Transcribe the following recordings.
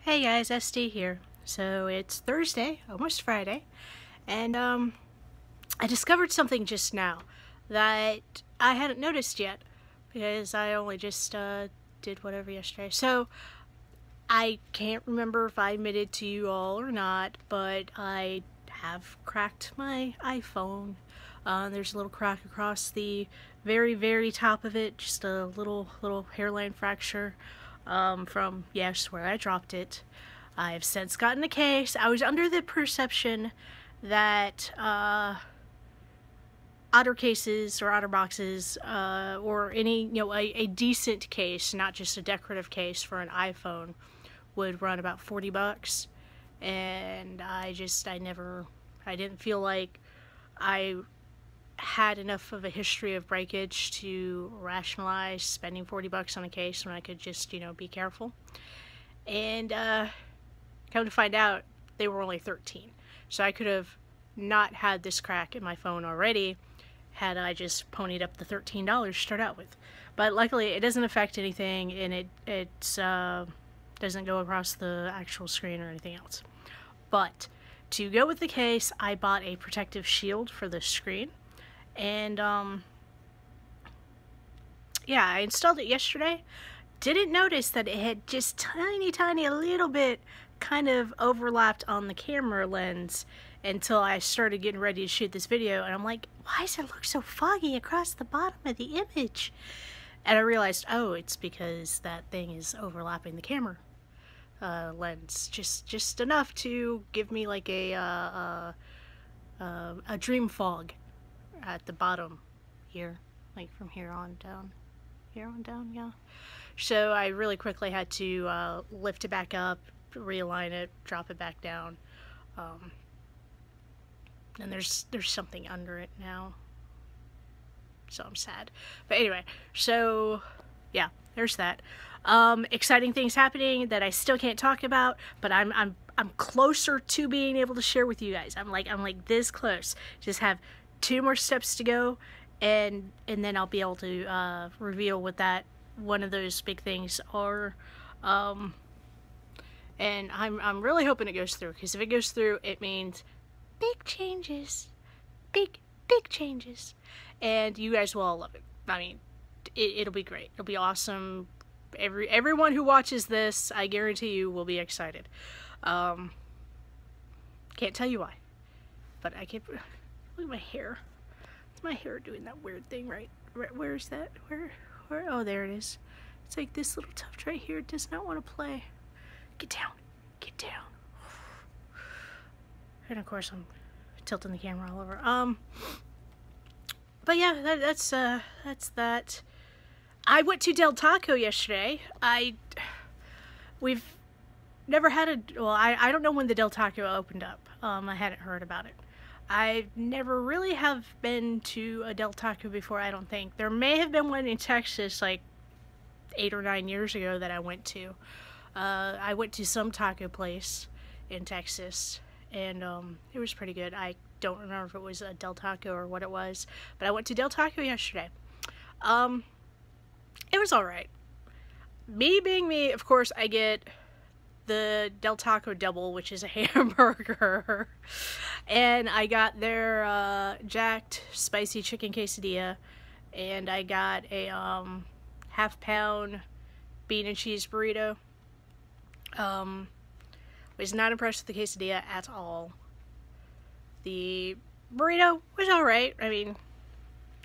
Hey guys, Esdee here. So it's Thursday, almost Friday, and I discovered something just now that I hadn't noticed yet because I only just did whatever yesterday. So I can't remember if I admitted to you all or not, but I have cracked my iPhone. There's a little crack across the very top of it, just a little hairline fracture from just where I dropped it. I've since gotten a case. I was under the perception that otter cases or otter boxes or any, a decent case, not just a decorative case for an iPhone, would run about 40 bucks. And I didn't feel like I had enough of a history of breakage to rationalize spending 40 bucks on a case when I could just, be careful. And come to find out, they were only 13. So I could have not had this crack in my phone already had I just ponied up the $13 to start out with. But luckily it doesn't affect anything, and it doesn't go across the actual screen or anything else. But to go with the case, I bought a protective shield for the screen. And yeah, I installed it yesterday. Didn't notice that it had just tiny a little bit kind of overlapped on the camera lens until I started getting ready to shoot this video, and I'm like, why does it look so foggy across the bottom of the image? And I realized, oh, it's because that thing is overlapping the camera lens just enough to give me like a dream fog at the bottom here, like from here on down, yeah. So I really quickly had to lift it back up, realign it, drop it back down, and there's something under it now, so I'm sad. But anyway, so yeah, there's that. Exciting things happening that I still can't talk about, but I'm closer to being able to share with you guys. I'm like this close. Just have 2 more steps to go, and then I'll be able to reveal what that one of those big things are. And I'm really hoping it goes through, because if it goes through, it means big changes, big changes, and you guys will all love it. I mean, it'll be great. It'll be awesome. Everyone who watches this, I guarantee you, will be excited. Can't tell you why, but I can't. Look at my hair. It's my hair doing that weird thing, right? Where is that? Where? Oh, there it is. It's like this little tuft right here. It does not want to play. Get down. Get down. And of course, I'm tilting the camera all over. But yeah, that's that. I went to Del Taco yesterday. We've never had a, well, I don't know when the Del Taco opened up. I hadn't heard about it. I never really have been to a Del Taco before, I don't think. There may have been one in Texas like 8 or 9 years ago that I went to. I went to some taco place in Texas, and it was pretty good. I don't remember if it was a Del Taco or what it was, but I went to Del Taco yesterday. It was alright. Me being me, of course, I get the Del Taco Double, which is a hamburger, and I got their jacked spicy chicken quesadilla, and I got a half-pound bean and cheese burrito. Was not impressed with the quesadilla at all. The burrito was alright. I mean,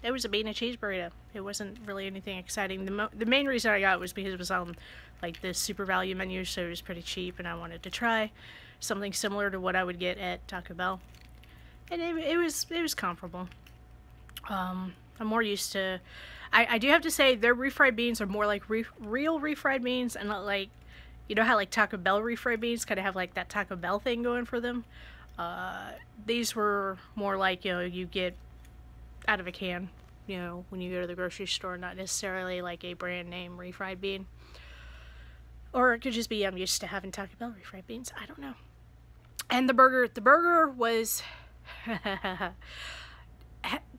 it was a bean and cheese burrito. It wasn't really anything exciting. The main reason I got it was because it was on like the super value menu, so it was pretty cheap, and I wanted to try something similar to what I would get at Taco Bell, and it was comparable. I'm more used to. I do have to say their refried beans are more like real refried beans, and not like, you know how like Taco Bell refried beans kind of have like that Taco Bell thing going for them. These were more like, you get out of a can, when you go to the grocery store, not necessarily like a brand name refried bean. Or it could just be I'm used to having Taco Bell refried beans. I don't know. And the burger was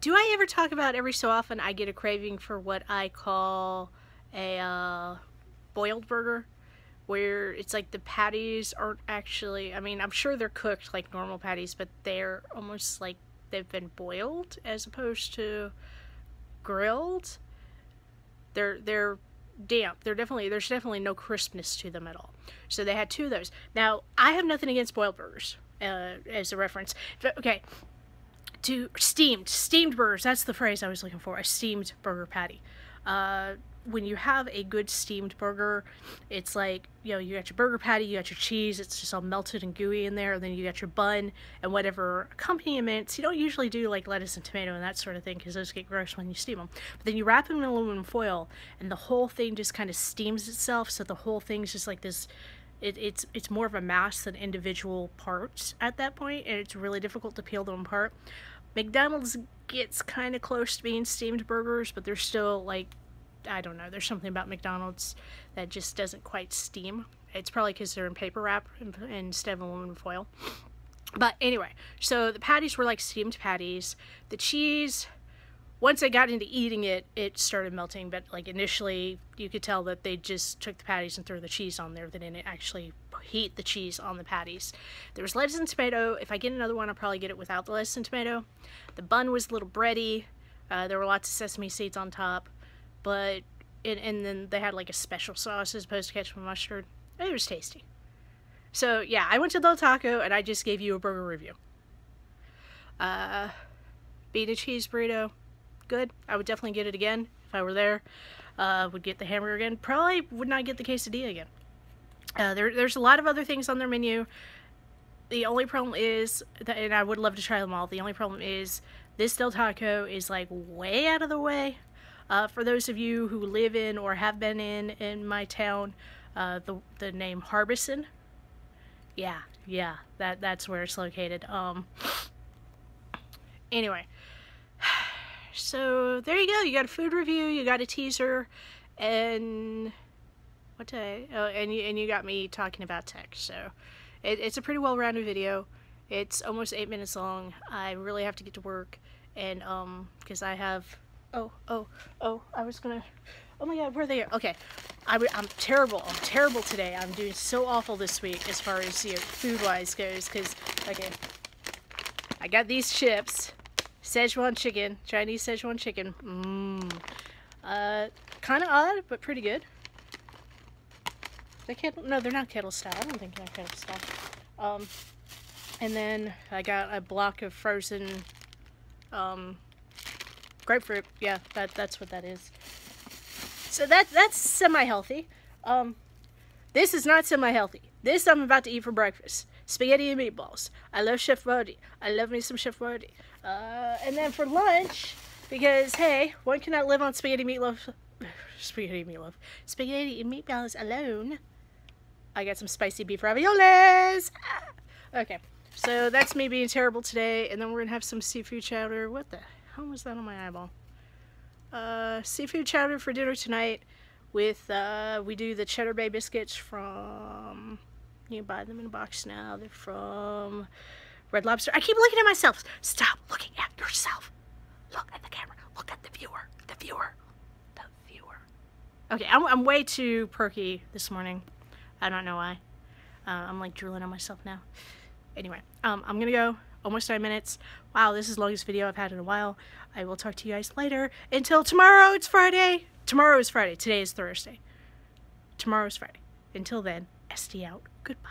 do I ever talk about every so often I get a craving for what I call a boiled burger, where it's like the patties aren't actually, I mean, I'm sure they're cooked like normal patties, but they're almost like they've been boiled as opposed to grilled. They're damp. There's definitely no crispness to them at all. So they had 2 of those. Now, I have nothing against boiled burgers, as a reference. But, okay, to steamed burgers, that's the phrase I was looking for, a steamed burger patty. When you have a good steamed burger, it's like, you know, you got your burger patty, you got your cheese, it's just all melted and gooey in there, and then you got your bun and whatever accompaniments. You don't usually do like lettuce and tomato and that sort of thing because those get gross when you steam them. But then you wrap them in aluminum foil and the whole thing just kind of steams itself, so the whole thing's just like this. It's more of a mass than individual parts at that point, and it's really difficult to peel them apart. McDonald's gets kind of close to being steamed burgers, but they're still like, I don't know, there's something about McDonald's that just doesn't quite steam. It's probably because they're in paper wrap instead of aluminum foil. But anyway, so the patties were like steamed patties. The cheese, once I got into eating it, it started melting, but like initially you could tell that they just took the patties and threw the cheese on there. They didn't actually heat the cheese on the patties. There was lettuce and tomato. If I get another one, I'll probably get it without the lettuce and tomato. The bun was a little bready. There were lots of sesame seeds on top. But, and then they had like a special sauce as opposed to ketchup and mustard. It was tasty. So, yeah, I went to Del Taco and I just gave you a burger review. Bean and cheese burrito, good. I would definitely get it again if I were there. Would get the hamburger again. Probably would not get the quesadilla again. There's a lot of other things on their menu. The only problem is, and I would love to try them all, the only problem is this Del Taco is like way out of the way. For those of you who live in or have been in my town, the name Harbison, yeah, that's where it's located. Anyway, so there you go. You got a food review, you got a teaser, and what day? Oh, and you got me talking about tech. So it's a pretty well-rounded video. It's almost 8 minutes long. I really have to get to work, and because I have. Oh, I was gonna, oh my god, where are they? Okay, I'm terrible today. I'm doing so awful this week as far as, you know, food-wise goes, because, okay, I got these chips, Szechuan chicken, Chinese Szechuan chicken, kind of odd, but pretty good. They kettle, no, they're not kettle style, I don't think they're kettle style. And then I got a block of frozen, grapefruit, yeah, that's what that is. So that's semi-healthy. This is not semi-healthy. This I'm about to eat for breakfast. Spaghetti and meatballs. I love Chef Bodie. I love me some Chef Bodie. And then for lunch, because hey, one cannot live on spaghetti meatloaf. Spaghetti and meatballs alone. I got some spicy beef raviolis. Okay, so that's me being terrible today, and then we're gonna have some seafood chowder. What the hell was that on my eyeball? Seafood chowder for dinner tonight with, we do the Cheddar Bay biscuits from, you can buy them in a box now. They're from Red Lobster. I keep looking at myself. Stop looking at yourself. Look at the camera. Look at the viewer. The viewer. The viewer. Okay, I'm way too perky this morning. I don't know why. I'm like drooling on myself now. Anyway, I'm gonna go. Almost 9 minutes. Wow, this is the longest video I've had in a while. I will talk to you guys later. Until tomorrow, it's Friday. Tomorrow is Friday. Today is Thursday. Tomorrow is Friday. Until then, Esdee out. Goodbye.